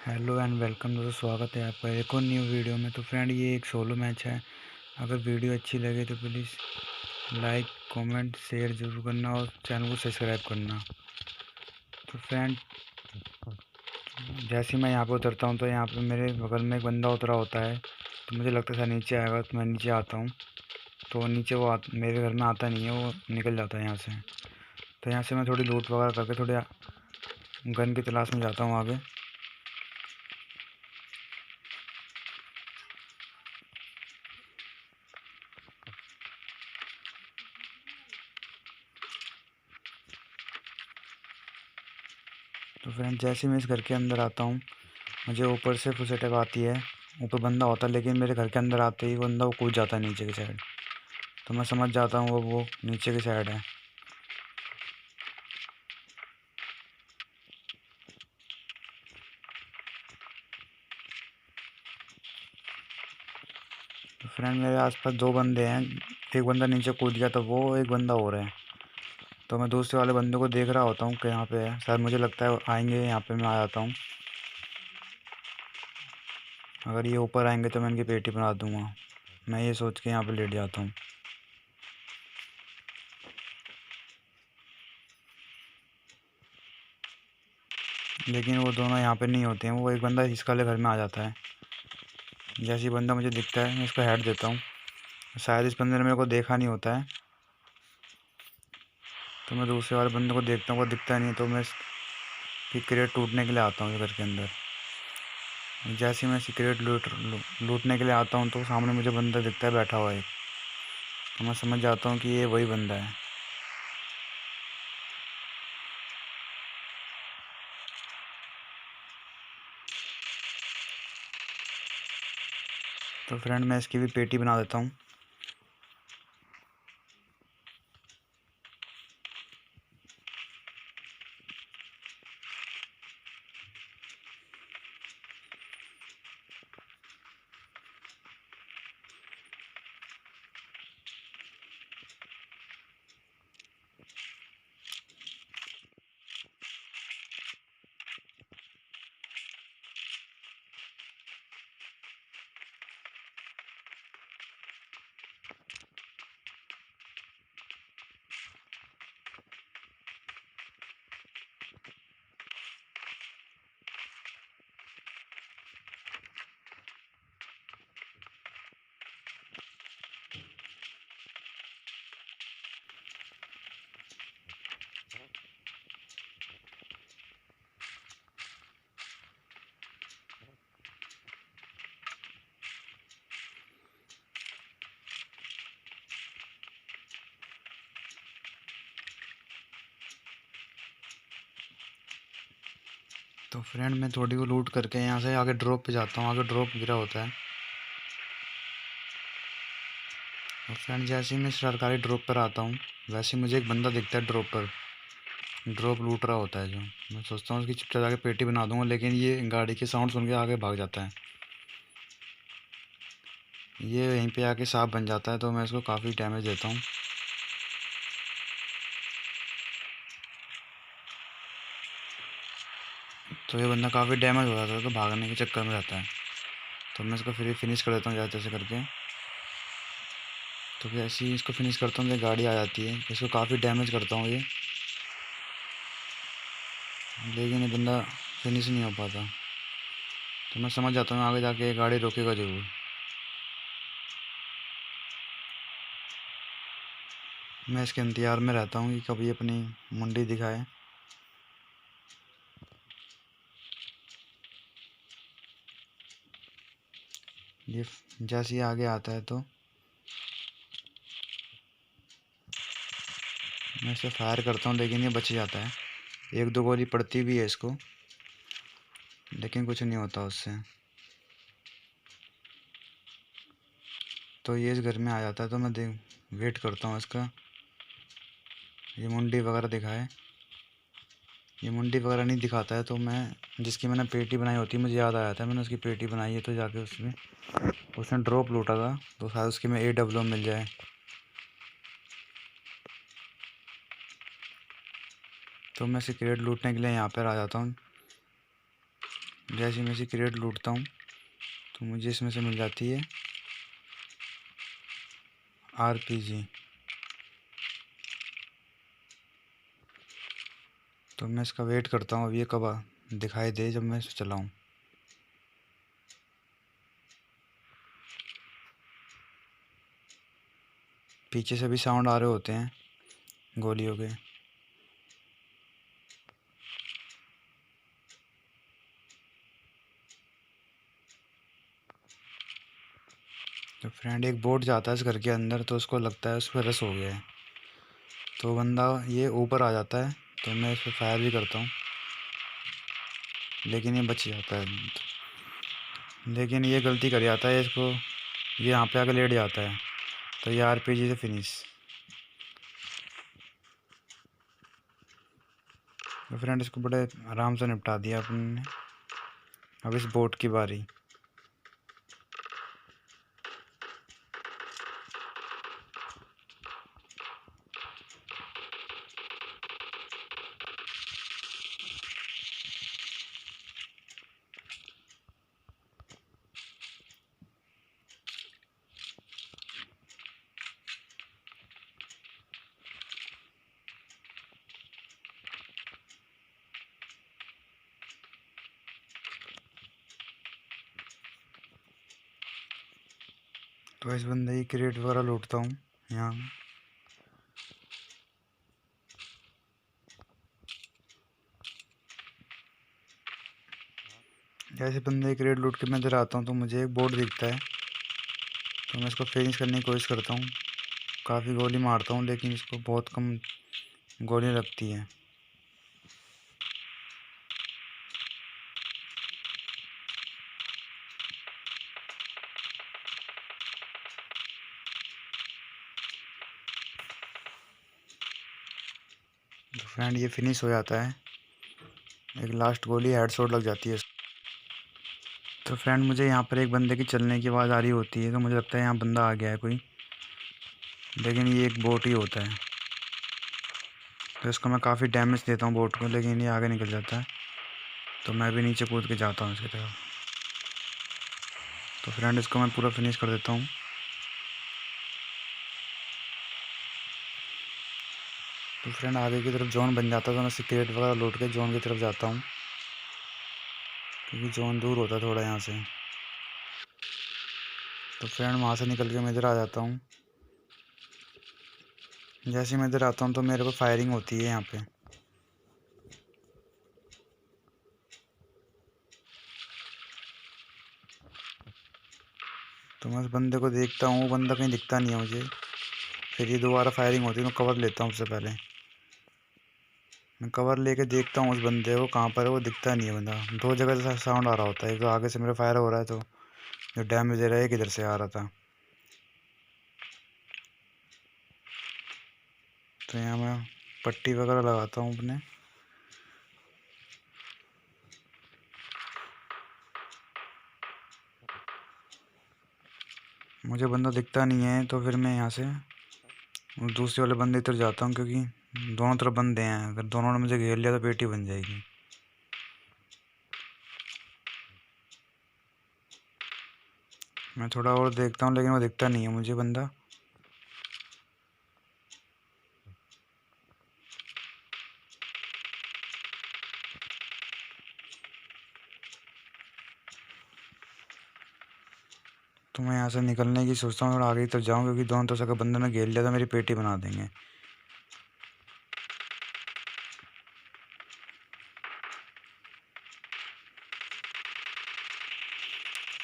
Hello and welcome दोस्तों, स्वागत है आपका एक और न्यू वीडियो में। तो फ्रेंड, ये एक सोलो मैच है। अगर वीडियो अच्छी लगे तो प्लीज़ लाइक कमेंट शेयर ज़रूर करना और चैनल को सब्सक्राइब करना। तो फ्रेंड, जैसे ही मैं यहाँ पे उतरता हूँ तो यहाँ पे मेरे बगल में एक बंदा उतरा होता है। तो मुझे लगता था नीचे आएगा, तो मैं नीचे आता हूँ। तो नीचे वो मेरे घर में आता नहीं है, वो निकल जाता है यहाँ से। तो यहाँ से मैं थोड़ी लूट वगैरह करके थोड़ी गन की तलाश में जाता हूँ आगे। तो फ्रेंड, जैसे ही मैं इस घर के अंदर आता हूँ, मुझे ऊपर से फुस अटैक आती है। ऊपर बंदा होता है, लेकिन मेरे घर के अंदर आते ही बंदा वो कूद जाता है नीचे की साइड। तो मैं समझ जाता हूँ वो नीचे की साइड है। तो फ्रेंड, मेरे आसपास दो बंदे हैं। एक बंदा नीचे कूद गया, तो वो एक बंदा और है। तो मैं दूसरे वाले बंदे को देख रहा होता हूँ कि यहाँ पे है। शायद मुझे लगता है आएंगे यहाँ पे, मैं आ जाता हूँ। अगर ये ऊपर आएंगे तो मैं इनकी पेटी बना दूंगा। मैं ये सोच के यहाँ पे लेट जाता हूँ। लेकिन वो दोनों यहाँ पे नहीं होते हैं। वो एक बंदा इस वाले घर में आ जाता है। जैसे ही बंदा मुझे दिखता है, मैं इसको हेड देता हूँ। शायद इस बंदे ने मेरे को देखा नहीं होता है। तो मैं दूसरे वाले बंदे को देखता हूँ, वो दिखता नहीं है। तो मैं इसकी क्रेट टूटने के लिए आता हूँ घर के अंदर। जैसे ही मैं सिगरेट लूटने के लिए आता हूँ, तो सामने मुझे बंदा दिखता है बैठा हुआ है। तो मैं समझ जाता हूँ कि ये वही बंदा है। तो फ्रेंड, मैं इसकी भी पेटी बना देता हूँ। तो फ्रेंड, मैं थोड़ी को लूट करके यहाँ से आगे ड्रॉप पे जाता हूँ। आगे ड्रॉप गिरा होता है। और फ्रेंड, जैसे ही मैं सरकारी ड्रॉप पर आता हूँ, वैसे ही मुझे एक बंदा दिखता है ड्रॉप पर। ड्रॉप लूट रहा होता है जो। मैं सोचता हूँ उसकी चुपचाप जाके पेटी बना दूंगा, लेकिन ये गाड़ी की साउंड सुन के आगे भाग जाता है। ये यहीं पे आके सांप बन जाता है। तो मैं इसको काफ़ी डैमेज देता हूँ। तो ये बंदा काफ़ी डैमेज हो जाता है, तो भागने के चक्कर में रहता है। तो मैं इसको फिर फिनिश कर देता हूँ जैसे तैसे करके। तो जैसे ही इसको फिनिश करता हूँ, तो गाड़ी आ जाती है। इसको काफ़ी डैमेज करता हूँ ये, लेकिन ये बंदा फिनिश नहीं हो पाता। तो मैं समझ जाता हूँ आगे जाके ये गाड़ी रोकेगा ज़रूर। मैं इसके इंतज़ार में रहता हूँ कि कभी अपनी मुंडी दिखाए। ये जैसे ही आगे आता है, तो मैं इसे फायर करता हूँ, लेकिन ये बच जाता है। एक दो गोली पड़ती भी है इसको, लेकिन कुछ नहीं होता उससे। तो ये इस घर में आ जाता है। तो मैं वेट करता हूँ इसका, ये मुंडी वगैरह दिखाए। ये मुंडी वगैरह नहीं दिखाता है। तो मैं जिसकी मैंने पेटी बनाई होती है, मुझे याद आया था मैंने उसकी पेटी बनाई है। तो जाके उसमें उसने ड्रॉप लूटा था, तो शायद उसकी में AW मिल जाए। तो मैं सिगरेट लूटने के लिए यहाँ पर आ जाता हूँ। जैसे मैं इसी क्रेट लूटता हूँ तो मुझे इसमें से मिल जाती है RPG। तो मैं इसका वेट करता हूँ अब ये कब दिखाई दे जब मैं इसे चलाऊँ। पीछे से भी साउंड आ रहे होते हैं गोलियों के। तो फ्रेंड एक बोट जाता है इस घर के अंदर तो उसको लगता है उस पर रस हो गया है, तो बंदा ये ऊपर आ जाता है। तो मैं इस पर फायर भी करता हूँ लेकिन ये बच जाता है। लेकिन ये गलती कर जाता है इसको, ये यहाँ पे आके लेट जाता है तो ये RPG से फिनिश। तो फ्रेंड इसको बड़े आराम से निपटा दिया अपन ने। अब इस बोट की बारी। तो इस बंदे की क्रेट वगैरह लूटता हूँ यहाँ। जैसे बंदे की क्रेट लूट के मैं इधर आता हूँ तो मुझे एक बोट दिखता है, तो मैं इसको फिनिश करने की कोशिश करता हूँ। काफ़ी गोली मारता हूँ लेकिन इसको बहुत कम गोली लगती है। तो फ्रेंड ये फिनिश हो जाता है, एक लास्ट गोली हेडशॉट लग जाती है। तो फ्रेंड मुझे यहाँ पर एक बंदे की चलने की आवाज़ आ रही होती है तो मुझे लगता है यहाँ बंदा आ गया है कोई, लेकिन ये एक बोट ही होता है। तो इसको मैं काफ़ी डैमेज देता हूँ बोट को, लेकिन ये आगे निकल जाता है तो मैं भी नीचे कूद के जाता हूँ इसकी तरफ। तो फ्रेंड इसको मैं पूरा फिनिश कर देता हूँ। तो फ्रेंड आगे की तरफ जोन बन जाता है तो मैं क्रेट वगैरह लूट के जोन की तरफ जाता हूँ, क्योंकि जोन दूर होता है थोड़ा यहाँ से। तो फ्रेंड वहाँ से निकल के मैं इधर आ जाता हूँ। जैसे मैं इधर आता हूँ तो मेरे को फायरिंग होती है यहाँ पे। तो मैं उस बंदे को देखता हूँ, वो बंदा कहीं दिखता नहीं है मुझे। फिर ये दोबारा फायरिंग होती है, मैं कवर लेता हूँ। उससे पहले मैं कवर लेके देखता हूँ उस बंदे को कहाँ पर है, वो दिखता नहीं है बंदा। दो जगह से साउंड आ रहा होता है, एक तो आगे से मेरा फायर हो रहा है तो जो डैमेज दे रहा है किधर से आ रहा था। तो यहाँ मैं पट्टी वगैरह लगाता हूँ अपने। मुझे बंदा दिखता नहीं है तो फिर मैं यहाँ से दूसरे वाले बंदे की तरफ जाता हूँ, क्योंकि दोनों तरफ बंदे हैं। अगर दोनों ने मुझे घेर लिया तो पेटी बन जाएगी। मैं थोड़ा और देखता हूँ लेकिन वो दिखता नहीं है मुझे बंदा। तो मैं यहाँ से निकलने की सोचता हूँ, थोड़ा आगे की तरफ जाऊँ, क्योंकि दोनों तरफ से अगर बंदे ने घेर लिया तो मेरी पेटी बना देंगे।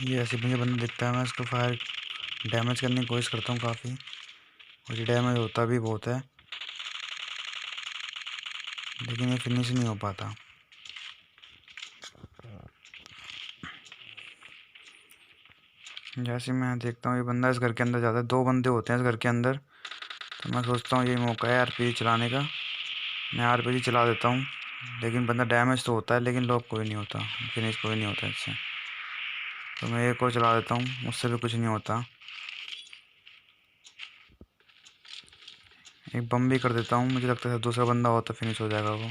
ये ऐसे मुझे बंदा दिखता है, मैं इसको फायर डैमेज करने की कोशिश करता हूँ काफ़ी, और ये डैमेज होता भी बहुत है लेकिन ये फिनिश नहीं हो पाता। जैसे मैं देखता हूँ ये बंदा इस घर के अंदर जाता है, दो बंदे होते हैं इस घर के अंदर। तो मैं सोचता हूँ ये मौका है RPG चलाने का, मैं RPG चला देता हूँ। लेकिन बंदा डैमेज तो होता है लेकिन लॉक कोई नहीं होता, फिनिश कोई नहीं होता इससे। तो मैं एक और चला देता हूँ, उससे भी कुछ नहीं होता। एक बम भी कर देता हूँ, मुझे लगता है दूसरा बंदा हो तो फिनिश हो जाएगा वो,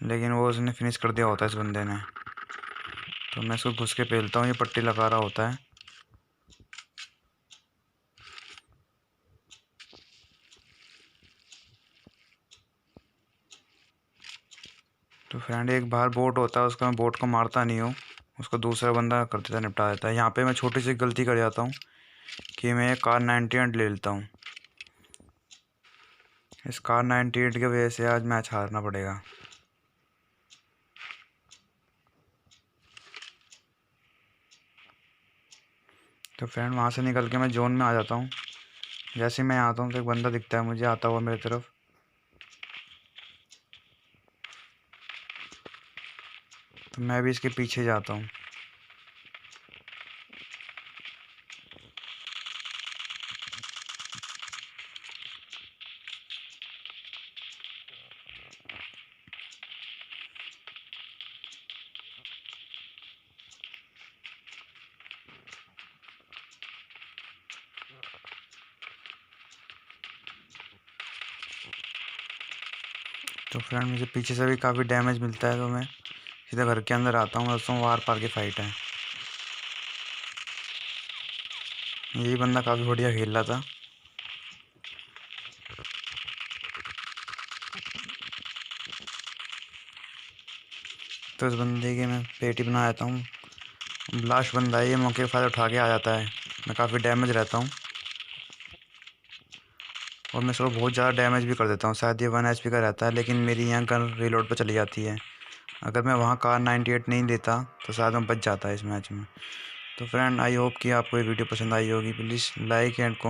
लेकिन वो उसने फिनिश कर दिया होता है इस बंदे ने। तो मैं इसको घुस के पेलता हूँ, ये पट्टी लगा रहा होता है। तो फ्रेंड एक बाहर बोट होता है, उसका मैं बोट को मारता नहीं हूँ, उसको दूसरा बंदा कर देता है, निपटा देता है। यहाँ पे मैं छोटी सी गलती कर जाता हूँ कि मैं कार 98 ले लेता हूँ। इस कार 98 की वजह से आज मैच हारना पड़ेगा। तो फ्रेंड वहाँ से निकल के मैं जोन में आ जाता हूँ। जैसे ही मैं आता हूँ तो एक बंदा दिखता है मुझे आता हुआ मेरी तरफ। तो मैं भी इसके पीछे जाता हूँ। तो फ्रेंड मुझे पीछे से भी काफ़ी डैमेज मिलता है, तो मैं सीधा घर के अंदर आता हूँ। दोस्तों वार पार की फाइट है। यही बंदा काफ़ी बढ़िया खेल रहा था। तो इस बंदे की मैं पेटी बना देता हूँ। लास्ट बंदा है, ये मौके का फ़ायदा उठा के आ जाता है। मैं काफ़ी डैमेज रहता हूँ और मैं इसको बहुत ज़्यादा डैमेज भी कर देता हूँ। शायद ये 1 HP का रहता है, लेकिन मेरी यहाँ गन रीलोड पर चली जाती है। अगर मैं वहाँ कार 98 नहीं देता तो शायद मैं बच जाता है इस मैच में। तो फ्रेंड आई होप कि आपको ये वीडियो पसंद आई होगी। Please like and